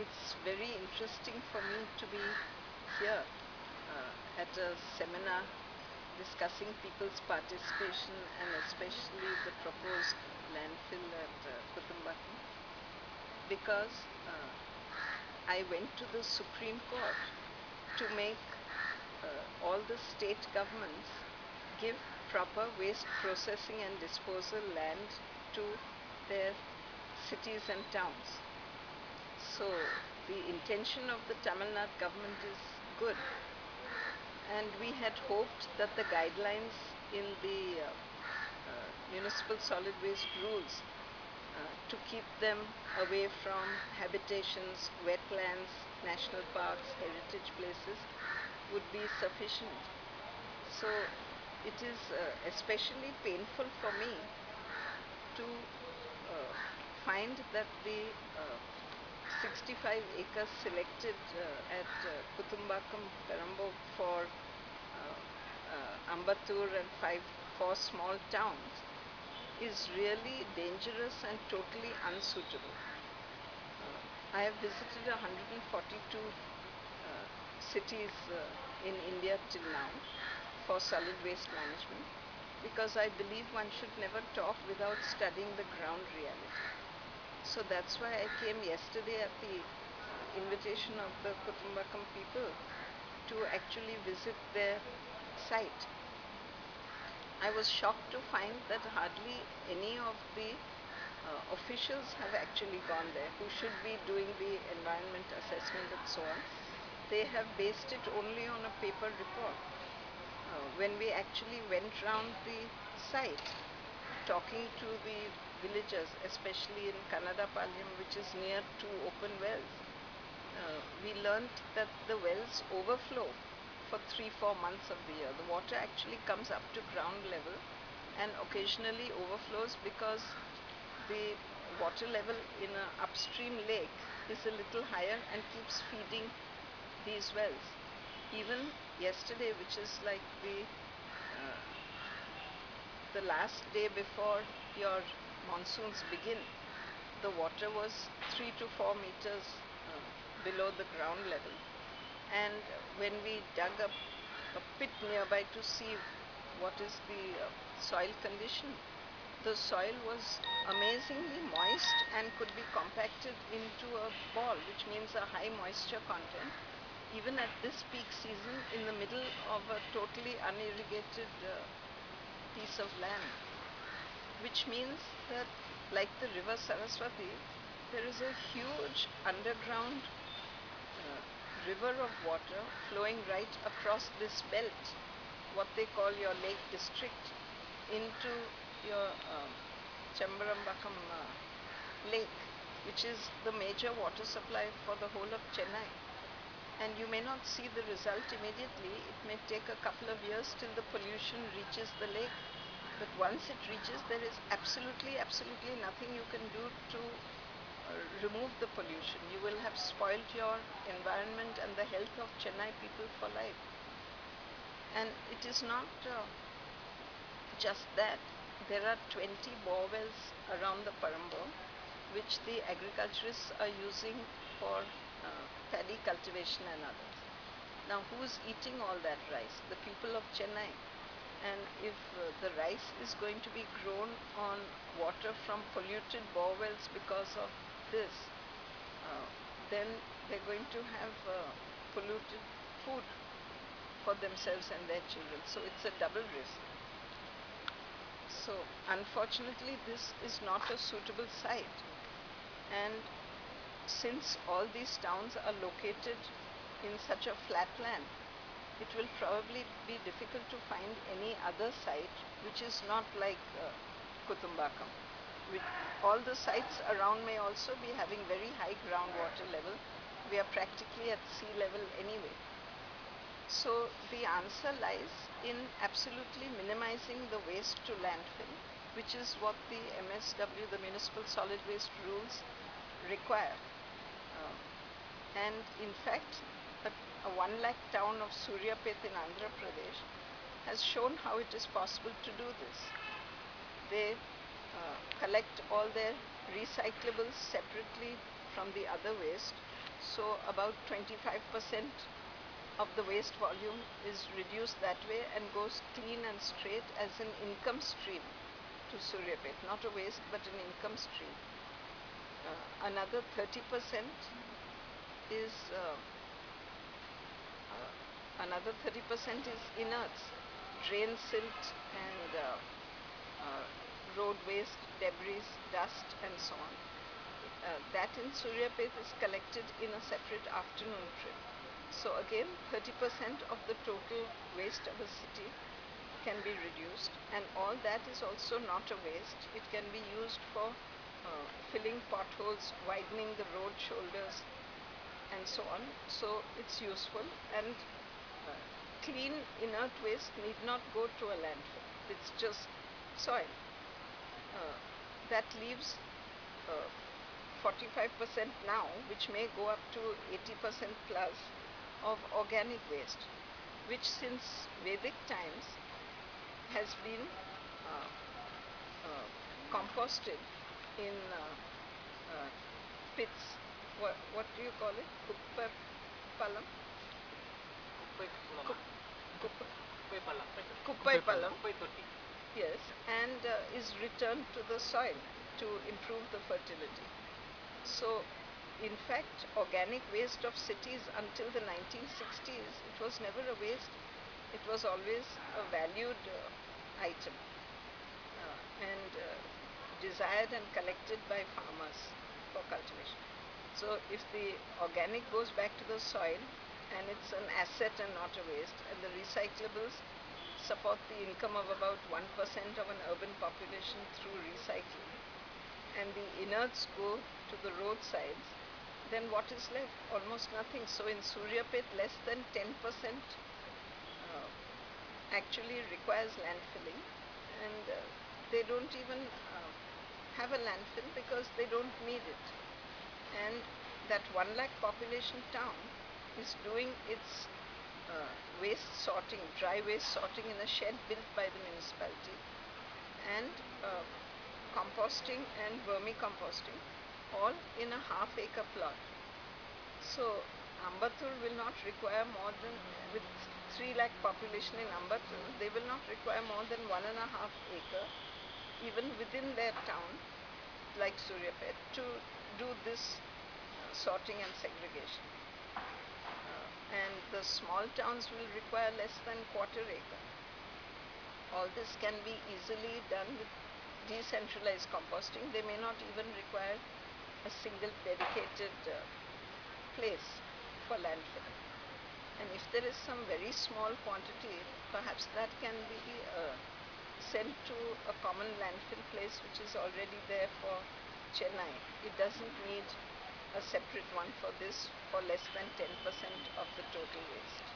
It's very interesting for me to be here at a seminar discussing people's participation and especially the proposed landfill at Kuthambakkam, because I went to the Supreme Court to make all the state governments give proper waste processing and disposal land to their cities and towns. So the intention of the Tamil Nadu government is good, and we had hoped that the guidelines in the municipal solid waste rules to keep them away from habitations, wetlands, national parks, heritage places would be sufficient. So it is especially painful for me to find that the 65 acres selected at Kuthambakkam, Perambo for Ambattur and 4 small towns is really dangerous and totally unsuitable. I have visited 142 cities in India till now for solid waste management, because I believe one should never talk without studying the ground reality. So that's why I came yesterday at the invitation of the Kuthambakkam people to actually visit their site. I was shocked to find that hardly any of the officials have actually gone there who should be doing the environment assessment and so on. They have based it only on a paper report. When we actually went round the site talking to the villagers, especially in Kannadapalyam, which is near to open wells, we learnt that the wells overflow for 3-4 months of the year. The water actually comes up to ground level and occasionally overflows because the water level in an upstream lake is a little higher and keeps feeding these wells. Even yesterday, which is like the last day before your monsoons begin, the water was 3 to 4 meters below the ground level. And when we dug up a pit nearby to see what is the soil condition, the soil was amazingly moist and could be compacted into a ball, which means a high moisture content, even at this peak season in the middle of a totally unirrigated piece of land. Which means that, like the river Saraswati, there is a huge underground river of water flowing right across this belt, what they call your Lake District, into your Chembarambakkam Lake, which is the major water supply for the whole of Chennai. And you may not see the result immediately. It may take a couple of years till the pollution reaches the lake. But once it reaches, there is absolutely nothing you can do to remove the pollution. You will have spoiled your environment and the health of Chennai people for life. And it is not just that. There are 20 bore wells around the Parambo, which the agriculturists are using for paddy cultivation and others. Now, who's eating all that rice? The people of Chennai. And if the rice is going to be grown on water from polluted bore wells because of this, then they're going to have polluted food for themselves and their children. So it's a double risk. So unfortunately, this is not a suitable site. And since all these towns are located in such a flat land, it will probably be difficult to find any other site which is not like Kuthambakkam. All the sites around may also be having very high groundwater level. We are practically at sea level anyway. So the answer lies in absolutely minimizing the waste to landfill, which is what the MSW, the Municipal Solid Waste Rules, require. And in fact, a 1 lakh town of Suryapet in Andhra Pradesh has shown how it is possible to do this. They collect all their recyclables separately from the other waste So about 25% of the waste volume is reduced that way and goes clean and straight as an income stream to Suryapet, not a waste but an income stream. Another 30% is inerts, drain silt and road waste, debris, dust and so on. That in Suryapet is collected in a separate afternoon trip. So again 30% of the total waste of a city can be reduced, and all that is also not a waste. It can be used for filling potholes, widening the road shoulders and so on. So it's useful, and clean inert waste need not go to a landfill. It's just soil. That leaves 45% now, which may go up to 80% plus of organic waste, which since Vedic times has been composted in pits. What do you call it? Kuppapalam? Kuppaipalam. Yes, and is returned to the soil to improve the fertility. So, in fact, organic waste of cities until the 1960s, it was never a waste. It was always a valued item and desired and collected by farmers for cultivation. So, if the organic goes back to the soil and it's an asset and not a waste, and the recyclables support the income of about 1% of an urban population through recycling, and the inerts go to the roadsides, then what is left? Almost nothing. So in Suryapet, less than 10% actually requires landfilling, and they don't even have a landfill because they don't need it. And that 1 lakh population town is doing its waste sorting, dry waste sorting in a shed built by the municipality, and composting and vermicomposting all in a half-acre plot. So Ambattur will not require more than, with 3 lakh population in Ambattur, they will not require more than 1.5 acre even within their town, like Suryapet, to do this sorting and segregation. And the small towns will require less than quarter acre. All this can be easily done with decentralized composting. They may not even require a single dedicated place for landfilling. And if there is some very small quantity, perhaps that can be sent to a common landfill place which is already there for Chennai. It doesn't need a separate one for this, for less than 10% of the total waste.